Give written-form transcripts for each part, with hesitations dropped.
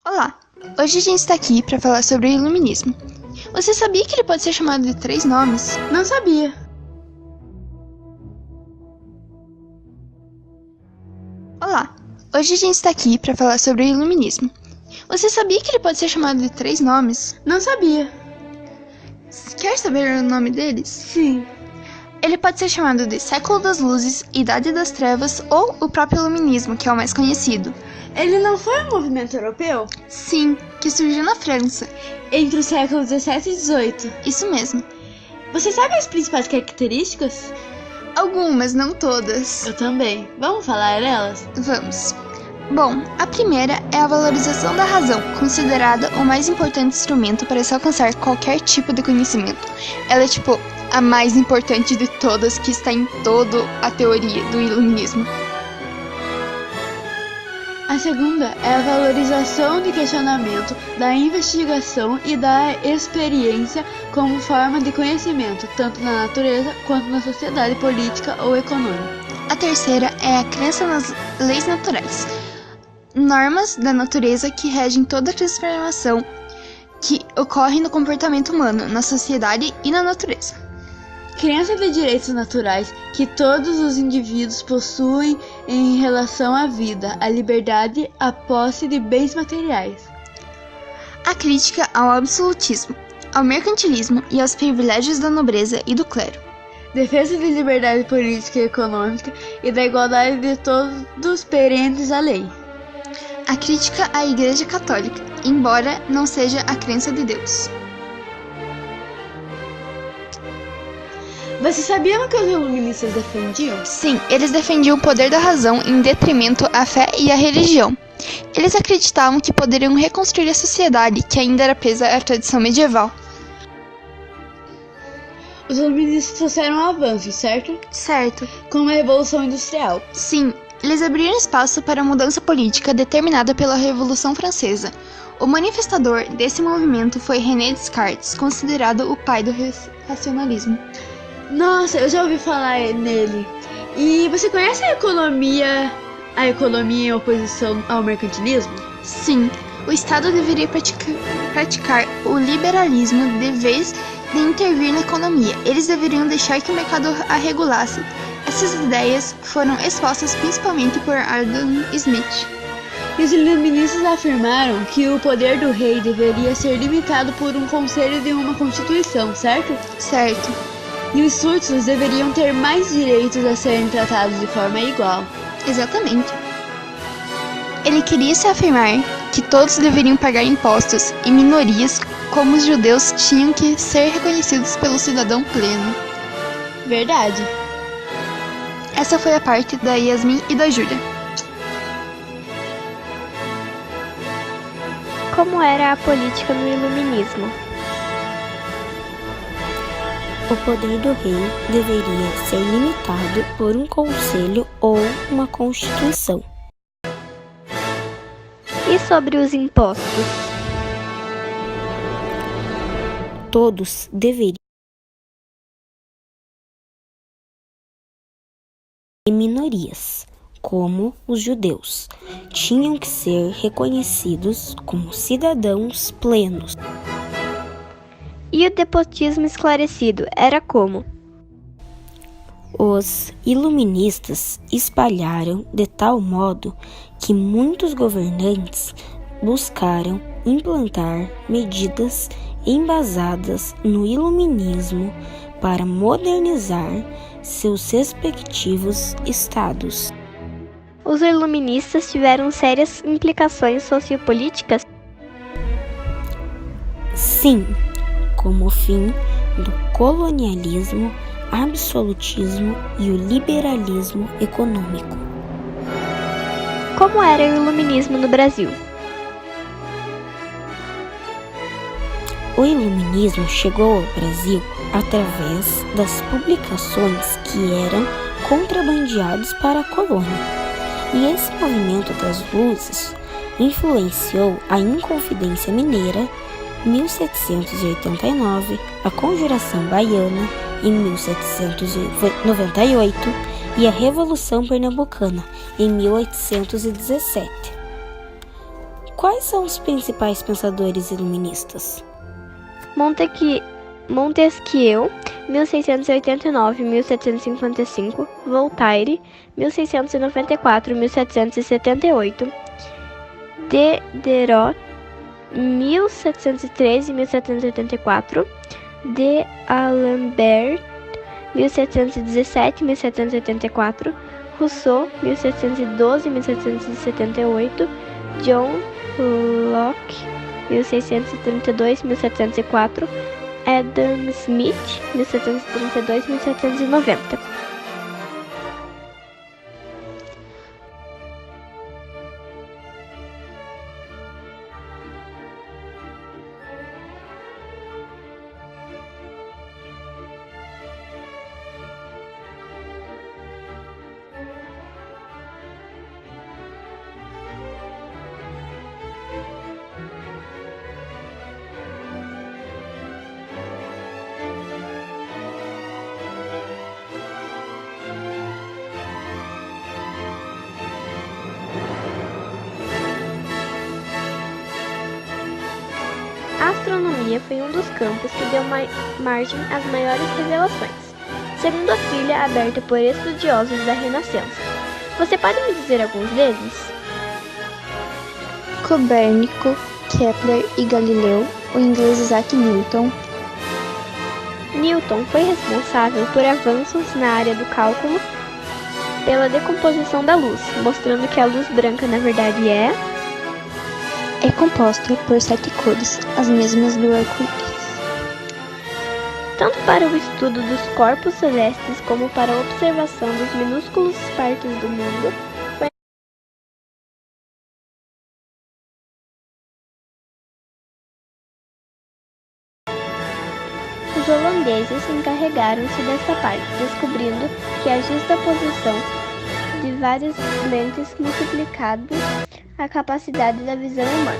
Olá! Hoje a gente está aqui para falar sobre o Iluminismo. Você sabia que ele pode ser chamado de 3 nomes? Não sabia. Olá! Hoje a gente está aqui para falar sobre o Iluminismo. Você sabia que ele pode ser chamado de 3 nomes? Não sabia. Quer saber o nome deles? Sim. Ele pode ser chamado de Século das Luzes, Idade das Trevas ou o próprio Iluminismo, que é o mais conhecido. Ele não foi um movimento europeu? Sim, que surgiu na França. Entre os séculos 17 e 18. Isso mesmo. Você sabe as principais características? Algumas, não todas. Eu também. Vamos falar delas? Vamos. Bom, a primeira é a valorização da razão, considerada o mais importante instrumento para se alcançar qualquer tipo de conhecimento. Ela é a mais importante de todas, que está em toda a teoria do iluminismo. A segunda é a valorização do questionamento, da investigação e da experiência como forma de conhecimento, tanto na natureza quanto na sociedade política ou econômica. A terceira é a crença nas leis naturais, normas da natureza que regem toda a transformação que ocorre no comportamento humano, na sociedade e na natureza. Crença de direitos naturais que todos os indivíduos possuem em relação à vida, à liberdade, à posse de bens materiais. A crítica ao absolutismo, ao mercantilismo e aos privilégios da nobreza e do clero. Defesa de liberdade política e econômica e da igualdade de todos perante a lei. A crítica à Igreja Católica, embora não seja a crença de Deus. Você sabia o que os iluministas defendiam? Sim, eles defendiam o poder da razão em detrimento à fé e à religião. Eles acreditavam que poderiam reconstruir a sociedade que ainda era presa à tradição medieval. Os iluministas trouxeram avanços, certo? Certo. Como a Revolução Industrial. Sim, eles abriram espaço para a mudança política determinada pela Revolução Francesa. O manifestador desse movimento foi René Descartes, considerado o pai do racionalismo. Nossa, eu já ouvi falar nele. E você conhece a economia em oposição ao mercantilismo? Sim, o Estado deveria praticar o liberalismo de vez de intervir na economia. Eles deveriam deixar que o mercado a regulasse. Essas ideias foram expostas principalmente por Adam Smith. E os iluministas afirmaram que o poder do rei deveria ser limitado por um conselho de uma constituição, certo? Certo. E os súditos deveriam ter mais direitos a serem tratados de forma igual. Exatamente. Ele queria se afirmar que todos deveriam pagar impostos e minorias, como os judeus, tinham que ser reconhecidos pelo cidadão pleno. Verdade. Essa foi a parte da Yasmin e da Júlia. Como era a política no iluminismo? O poder do rei deveria ser limitado por um conselho ou uma constituição. E sobre os impostos? Todos deveriam e minorias, como os judeus, tinham que ser reconhecidos como cidadãos plenos. E o despotismo esclarecido era como? Os iluministas espalharam de tal modo que muitos governantes buscaram implantar medidas embasadas no iluminismo para modernizar seus respectivos estados. Os iluministas tiveram sérias implicações sociopolíticas? Sim, como o fim do colonialismo, absolutismo e o liberalismo econômico. Como era o iluminismo no Brasil? O iluminismo chegou ao Brasil através das publicações que eram contrabandeados para a colônia. E esse movimento das luzes influenciou a Inconfidência Mineira, 1789, a Conjuração Baiana, em 1798, e a Revolução Pernambucana, em 1817. Quais são os principais pensadores iluministas? Montesquieu, 1689-1755, Voltaire, 1694-1778, Diderot, 1713-1784, D'Alembert, 1717-1784, Rousseau, 1712-1778, John Locke, 1632-1704, Adam Smith, 1732-1790. A astronomia foi um dos campos que deu margem às maiores revelações, segundo a trilha aberta por estudiosos da Renascença. Você pode me dizer alguns deles? Copérnico, Kepler e Galileu, o inglês Isaac Newton. Newton foi responsável por avanços na área do cálculo pela decomposição da luz, mostrando que a luz branca na verdade é composta por 7 cores, as mesmas do arco-íris. Tanto para o estudo dos corpos celestes como para a observação dos minúsculos partes do mundo, os holandeses encarregaram-se desta parte, descobrindo que a justa posição de várias lentes multiplicado a capacidade da visão humana.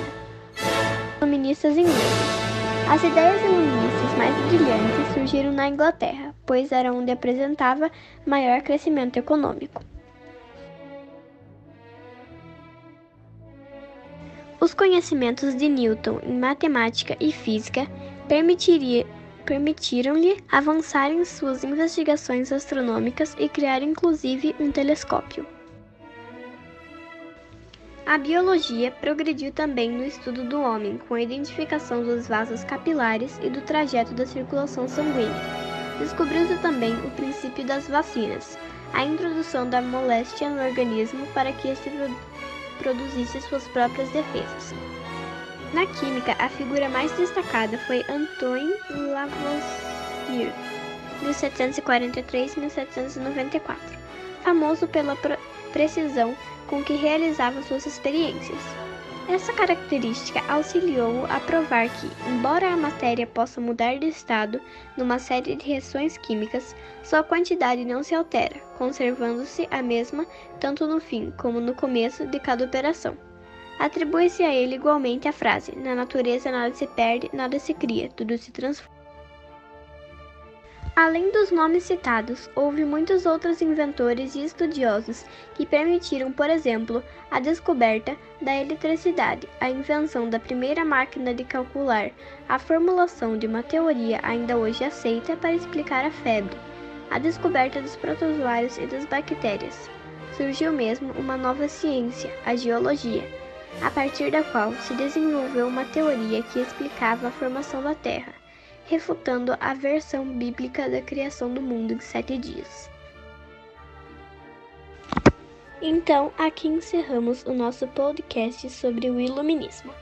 Iluministas ingleses. As ideias iluministas mais brilhantes surgiram na Inglaterra, pois era onde apresentava maior crescimento econômico. Os conhecimentos de Newton em matemática e física permitiram-lhe avançar em suas investigações astronômicas e criar inclusive um telescópio. A biologia progrediu também no estudo do homem, com a identificação dos vasos capilares e do trajeto da circulação sanguínea. Descobriu-se também o princípio das vacinas, a introdução da moléstia no organismo para que este produzisse suas próprias defesas. Na química, a figura mais destacada foi Antoine Lavoisier, 1743-1794, famoso pela precisão com que realizava suas experiências. Essa característica auxiliou-o a provar que, embora a matéria possa mudar de estado numa série de reações químicas, sua quantidade não se altera, conservando-se a mesma tanto no fim como no começo de cada operação. Atribui-se a ele igualmente a frase: na natureza nada se perde, nada se cria, tudo se transforma. Além dos nomes citados, houve muitos outros inventores e estudiosos que permitiram, por exemplo, a descoberta da eletricidade, a invenção da primeira máquina de calcular, a formulação de uma teoria ainda hoje aceita para explicar a febre, a descoberta dos protozoários e das bactérias. Surgiu mesmo uma nova ciência, a geologia, a partir da qual se desenvolveu uma teoria que explicava a formação da Terra, refutando a versão bíblica da criação do mundo em 7 dias. Então, aqui encerramos o nosso podcast sobre o Iluminismo.